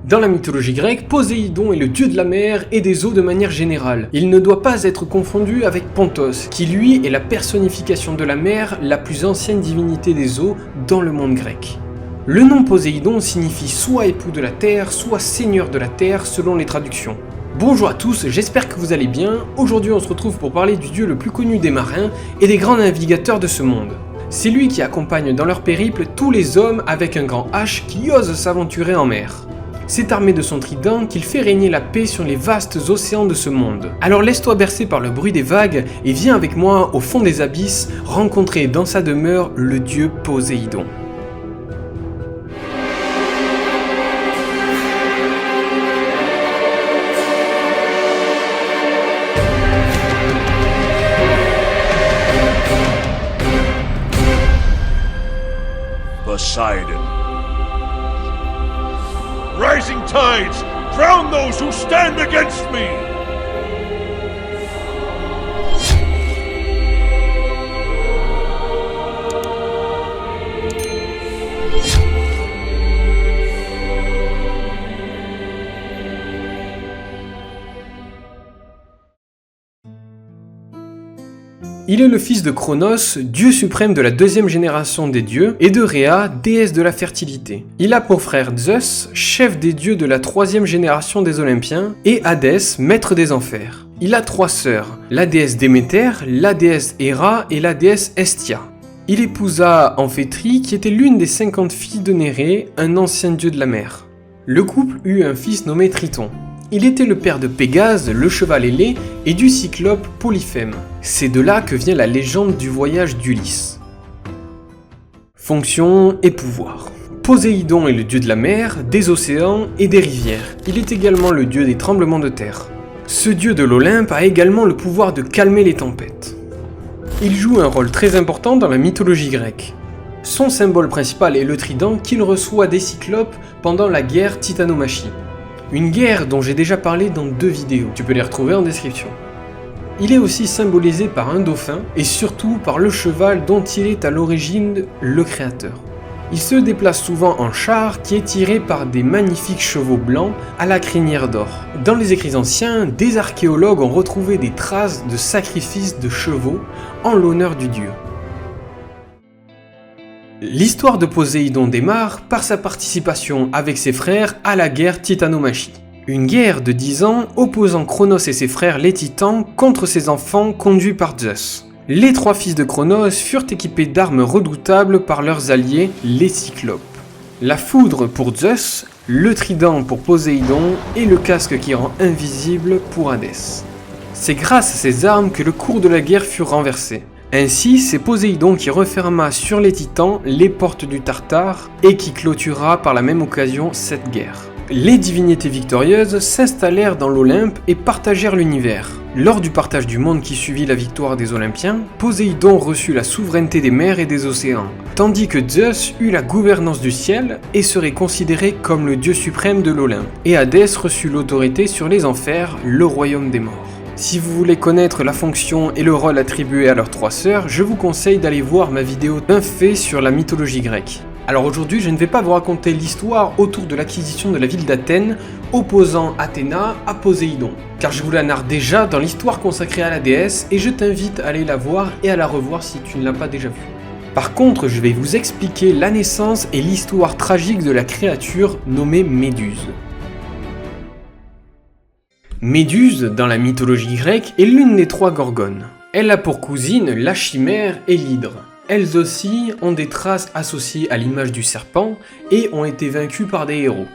Dans la mythologie grecque, Poséidon est le dieu de la mer et des eaux de manière générale. Il ne doit pas être confondu avec Pontos, qui lui est la personnification de la mer, la plus ancienne divinité des eaux dans le monde grec. Le nom Poséidon signifie soit époux de la terre, soit seigneur de la terre selon les traductions. Bonjour à tous, j'espère que vous allez bien. Aujourd'hui on se retrouve pour parler du dieu le plus connu des marins et des grands navigateurs de ce monde. C'est lui qui accompagne dans leur périple tous les hommes avec un grand H qui osent s'aventurer en mer. C'est armé de son trident qu'il fait régner la paix sur les vastes océans de ce monde. Alors laisse-toi bercer par le bruit des vagues et viens avec moi au fond des abysses rencontrer dans sa demeure le dieu Poséidon. Poseidon. Rising tides, drown those who stand against me! Il est le fils de Cronos, dieu suprême de la deuxième génération des dieux, et de Rhea, déesse de la fertilité. Il a pour frère Zeus, chef des dieux de la troisième génération des Olympiens, et Hadès, maître des enfers. Il a trois sœurs, la déesse Déméter, la déesse Héra et la déesse Hestia. Il épousa Amphétrie, qui était l'une des 50 filles de Nérée, un ancien dieu de la mer. Le couple eut un fils nommé Triton. Il était le père de Pégase, le cheval ailé, et du cyclope Polyphème. C'est de là que vient la légende du voyage d'Ulysse. Fonction et pouvoir. Poséidon est le dieu de la mer, des océans et des rivières. Il est également le dieu des tremblements de terre. Ce dieu de l'Olympe a également le pouvoir de calmer les tempêtes. Il joue un rôle très important dans la mythologie grecque. Son symbole principal est le trident qu'il reçoit des cyclopes pendant la guerre Titanomachie. Une guerre dont j'ai déjà parlé dans 2 vidéos, tu peux les retrouver en description. Il est aussi symbolisé par un dauphin et surtout par le cheval dont il est à l'origine le créateur. Il se déplace souvent en char qui est tiré par des magnifiques chevaux blancs à la crinière d'or. Dans les écrits anciens, des archéologues ont retrouvé des traces de sacrifices de chevaux en l'honneur du dieu. L'histoire de Poséidon démarre par sa participation avec ses frères à la guerre Titanomachie. Une guerre de 10 ans opposant Cronos et ses frères les Titans contre ses enfants conduits par Zeus. Les 3 fils de Cronos furent équipés d'armes redoutables par leurs alliés, les Cyclopes. La foudre pour Zeus, le trident pour Poséidon et le casque qui rend invisible pour Hadès. C'est grâce à ces armes que le cours de la guerre fut renversé. Ainsi, c'est Poséidon qui referma sur les Titans les portes du Tartare et qui clôtura par la même occasion cette guerre. Les divinités victorieuses s'installèrent dans l'Olympe et partagèrent l'univers. Lors du partage du monde qui suivit la victoire des Olympiens, Poséidon reçut la souveraineté des mers et des océans, tandis que Zeus eut la gouvernance du ciel et serait considéré comme le dieu suprême de l'Olympe, et Hadès reçut l'autorité sur les enfers, le royaume des morts. Si vous voulez connaître la fonction et le rôle attribué à leurs 3 sœurs, je vous conseille d'aller voir ma vidéo d'un fait sur la mythologie grecque. Alors aujourd'hui, je ne vais pas vous raconter l'histoire autour de l'acquisition de la ville d'Athènes, opposant Athéna à Poséidon, car je vous la narre déjà dans l'histoire consacrée à la déesse et je t'invite à aller la voir et à la revoir si tu ne l'as pas déjà vue. Par contre, je vais vous expliquer la naissance et l'histoire tragique de la créature nommée Méduse. Méduse, dans la mythologie grecque, est l'une des 3 gorgones. Elle a pour cousine la chimère et l'hydre. Elles aussi ont des traces associées à l'image du serpent et ont été vaincues par des héros.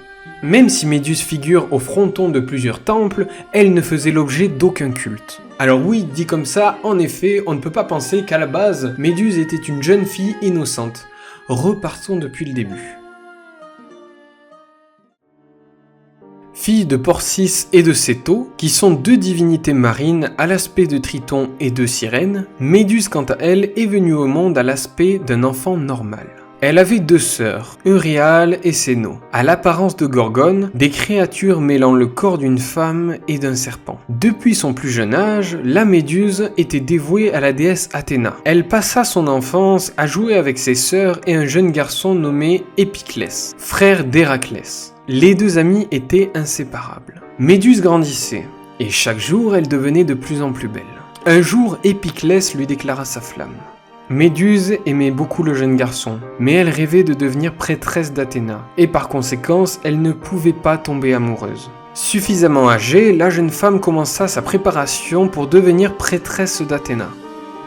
Même si Méduse figure au fronton de plusieurs temples, elle ne faisait l'objet d'aucun culte. Alors oui, dit comme ça, en effet, on ne peut pas penser qu'à la base, Méduse était une jeune fille innocente. Repartons depuis le début. Fille de Porcis et de Céto, qui sont 2 divinités marines à l'aspect de Triton et de Sirène, Méduse quant à elle est venue au monde à l'aspect d'un enfant normal. Elle avait 2 sœurs, Euryale et Céno, à l'apparence de gorgones, des créatures mêlant le corps d'une femme et d'un serpent. Depuis son plus jeune âge, la Méduse était dévouée à la déesse Athéna. Elle passa son enfance à jouer avec ses sœurs et un jeune garçon nommé Épiclès, frère d'Héraclès. Les 2 amis étaient inséparables. Méduse grandissait, et chaque jour elle devenait de plus en plus belle. Un jour, Épiclès lui déclara sa flamme. Méduse aimait beaucoup le jeune garçon, mais elle rêvait de devenir prêtresse d'Athéna, et par conséquence, elle ne pouvait pas tomber amoureuse. Suffisamment âgée, la jeune femme commença sa préparation pour devenir prêtresse d'Athéna.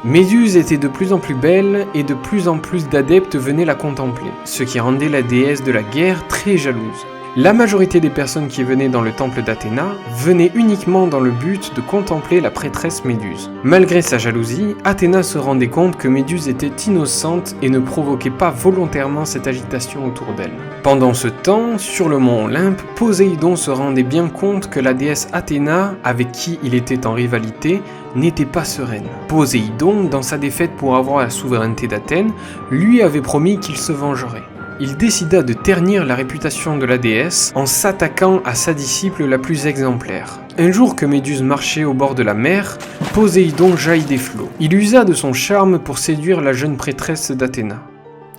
Méduse était de plus en plus belle et de plus en plus d'adeptes venaient la contempler, ce qui rendait la déesse de la guerre très jalouse. La majorité des personnes qui venaient dans le temple d'Athéna venaient uniquement dans le but de contempler la prêtresse Méduse. Malgré sa jalousie, Athéna se rendait compte que Méduse était innocente et ne provoquait pas volontairement cette agitation autour d'elle. Pendant ce temps, sur le mont Olympe, Poséidon se rendait bien compte que la déesse Athéna, avec qui il était en rivalité, n'était pas sereine. Poséidon, dans sa défaite pour avoir la souveraineté d'Athènes, lui avait promis qu'il se vengerait. Il décida de ternir la réputation de la déesse en s'attaquant à sa disciple la plus exemplaire. Un jour que Méduse marchait au bord de la mer, Poséidon jaillit des flots. Il usa de son charme pour séduire la jeune prêtresse d'Athéna.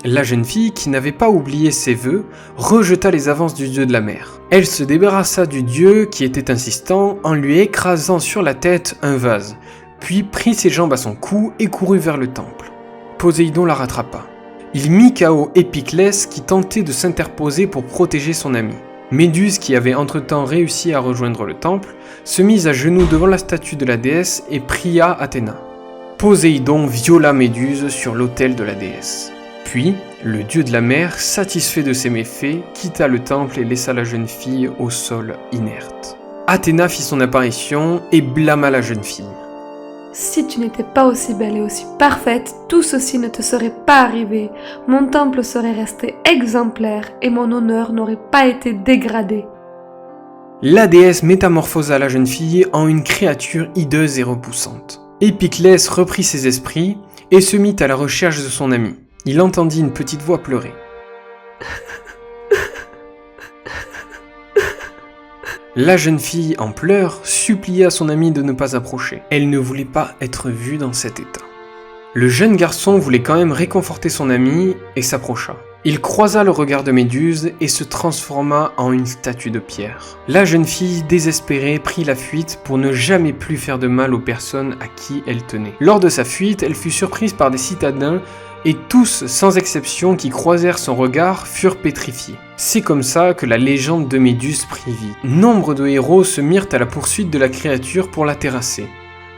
La jeune fille, qui n'avait pas oublié ses vœux, rejeta les avances du dieu de la mer. Elle se débarrassa du dieu qui était insistant en lui écrasant sur la tête un vase, puis prit ses jambes à son cou et courut vers le temple. Poséidon la rattrapa. Il mit KO Épiclès qui tentait de s'interposer pour protéger son ami. Méduse, qui avait entre-temps réussi à rejoindre le temple, se mit à genoux devant la statue de la déesse et pria Athéna. Poséidon viola Méduse sur l'autel de la déesse. Puis, le dieu de la mer, satisfait de ses méfaits, quitta le temple et laissa la jeune fille au sol inerte. Athéna fit son apparition et blâma la jeune fille. Si tu n'étais pas aussi belle et aussi parfaite, tout ceci ne te serait pas arrivé. Mon temple serait resté exemplaire et mon honneur n'aurait pas été dégradé. La déesse métamorphosa la jeune fille en une créature hideuse et repoussante. Épiclès reprit ses esprits et se mit à la recherche de son ami. Il entendit une petite voix pleurer. La jeune fille, en pleurs, supplia son ami de ne pas approcher. Elle ne voulait pas être vue dans cet état. Le jeune garçon voulait quand même réconforter son ami et s'approcha. Il croisa le regard de Méduse et se transforma en une statue de pierre. La jeune fille, désespérée, prit la fuite pour ne jamais plus faire de mal aux personnes à qui elle tenait. Lors de sa fuite, elle fut surprise par des citadins et tous, sans exception, qui croisèrent son regard, furent pétrifiés. C'est comme ça que la légende de Méduse prit vie. Nombre de héros se mirent à la poursuite de la créature pour la terrasser,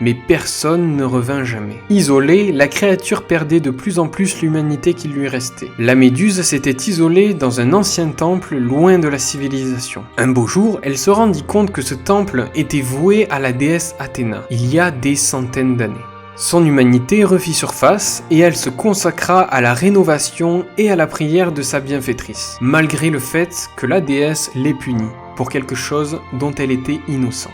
mais personne ne revint jamais. Isolée, la créature perdait de plus en plus l'humanité qui lui restait. La Méduse s'était isolée dans un ancien temple loin de la civilisation. Un beau jour, elle se rendit compte que ce temple était voué à la déesse Athéna, il y a des centaines d'années. Son humanité refit surface et elle se consacra à la rénovation et à la prière de sa bienfaitrice, malgré le fait que la déesse les punit pour quelque chose dont elle était innocente.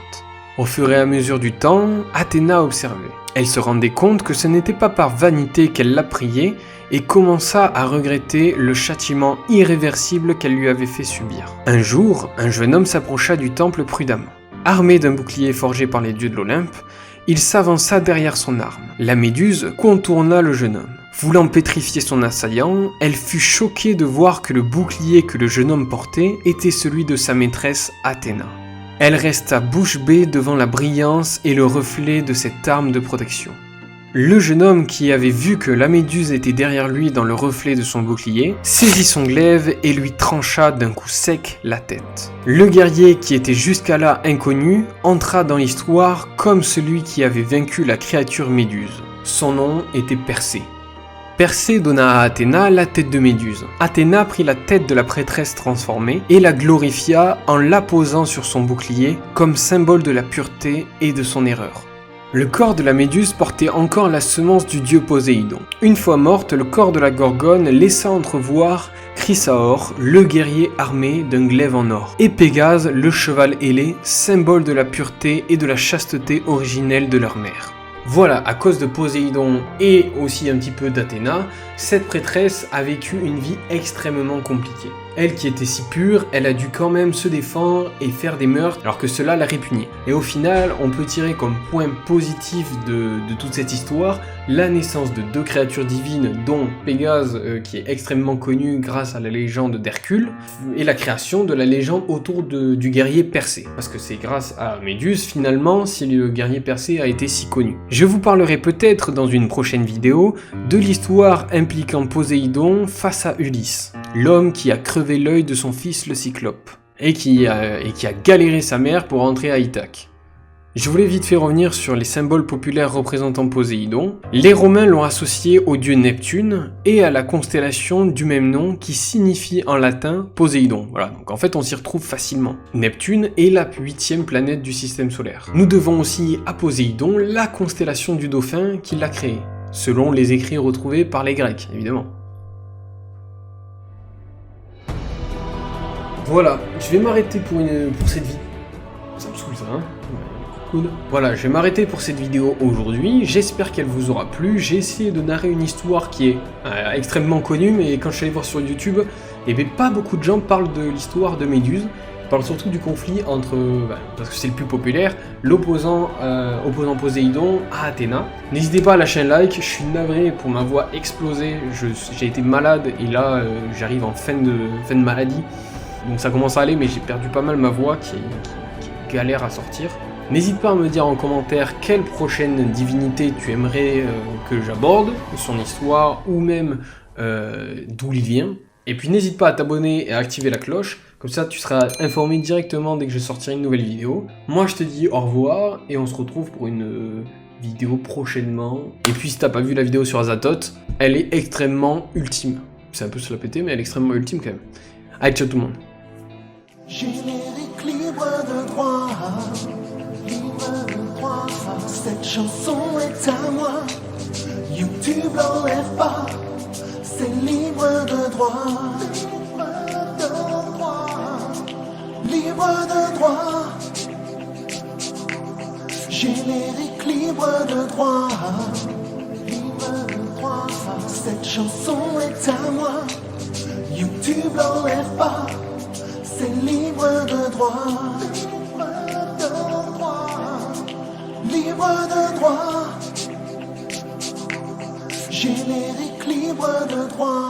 Au fur et à mesure du temps, Athéna observait. Elle se rendait compte que ce n'était pas par vanité qu'elle la priait et commença à regretter le châtiment irréversible qu'elle lui avait fait subir. Un jour, un jeune homme s'approcha du temple prudemment. Armé d'un bouclier forgé par les dieux de l'Olympe, il s'avança derrière son arme. La Méduse contourna le jeune homme. Voulant pétrifier son assaillant, elle fut choquée de voir que le bouclier que le jeune homme portait était celui de sa maîtresse Athéna. Elle resta bouche bée devant la brillance et le reflet de cette arme de protection. Le jeune homme, qui avait vu que la Méduse était derrière lui dans le reflet de son bouclier, saisit son glaive et lui trancha d'un coup sec la tête. Le guerrier, qui était jusqu'à là inconnu, entra dans l'histoire comme celui qui avait vaincu la créature Méduse. Son nom était Persée. Persée donna à Athéna la tête de Méduse. Athéna prit la tête de la prêtresse transformée et la glorifia en la posant sur son bouclier comme symbole de la pureté et de son erreur. Le corps de la Méduse portait encore la semence du dieu Poséidon. Une fois morte, le corps de la Gorgone laissa entrevoir Chrysaor, le guerrier armé d'un glaive en or, et Pégase, le cheval ailé, symbole de la pureté et de la chasteté originelle de leur mère. Voilà, à cause de Poséidon et aussi un petit peu d'Athéna, cette prêtresse a vécu une vie extrêmement compliquée. Elle qui était si pure, elle a dû quand même se défendre et faire des meurtres alors que cela l'a répugnée. Et au final, on peut tirer comme point positif de toute cette histoire la naissance de deux créatures divines dont Pégase qui est extrêmement connu grâce à la légende d'Hercule et la création de la légende autour du guerrier Persée. Parce que c'est grâce à Méduse finalement si le guerrier Persée a été si connu. Je vous parlerai peut-être dans une prochaine vidéo de l'histoire impliquant Poséidon face à Ulysse, l'homme qui a crevé l'œil de son fils le Cyclope, et qui a galéré sa mère pour entrer à Ithaque. Je voulais vite fait revenir sur les symboles populaires représentant Poséidon. Les Romains l'ont associé au dieu Neptune et à la constellation du même nom qui signifie en latin Poséidon. Voilà, donc en fait on s'y retrouve facilement. Neptune est la 8e planète du système solaire. Nous devons aussi à Poséidon la constellation du Dauphin qui l'a créée, selon les écrits retrouvés par les Grecs, évidemment. Voilà, je vais m'arrêter pour cette vidéo. Ça me saoule ça, hein. Voilà, je vais m'arrêter pour cette vidéo aujourd'hui, j'espère qu'elle vous aura plu. J'ai essayé de narrer une histoire qui est extrêmement connue, mais quand je suis allé voir sur YouTube, eh bien, pas beaucoup de gens parlent de l'histoire de Méduse. Ils parlent surtout du conflit entre, parce que c'est le plus populaire, l'opposant Poséidon à Athéna. N'hésitez pas à lâcher un like, je suis navré pour ma voix explosée, j'ai été malade et là j'arrive en fin de maladie. Donc ça commence à aller, mais j'ai perdu pas mal ma voix qui galère à sortir. N'hésite pas à me dire en commentaire quelle prochaine divinité tu aimerais que j'aborde, son histoire ou même d'où il vient. Et puis n'hésite pas à t'abonner et à activer la cloche, comme ça tu seras informé directement dès que je sortirai une nouvelle vidéo. Moi je te dis au revoir et on se retrouve pour une vidéo prochainement. Et puis si t'as pas vu la vidéo sur Azathoth, elle est extrêmement ultime. C'est un peu se la péter mais elle est extrêmement ultime quand même. Allez, ciao tout le monde. Générique libre de droit, libre de droit. Cette chanson est à moi, YouTube l'enlève pas. C'est libre de droit, libre de droit, libre de droit. Générique libre de droit, libre de droit. Cette chanson est à moi, YouTube l'enlève pas. C'est libre de droit, libre de droit, libre de droit. Générique libre de droit.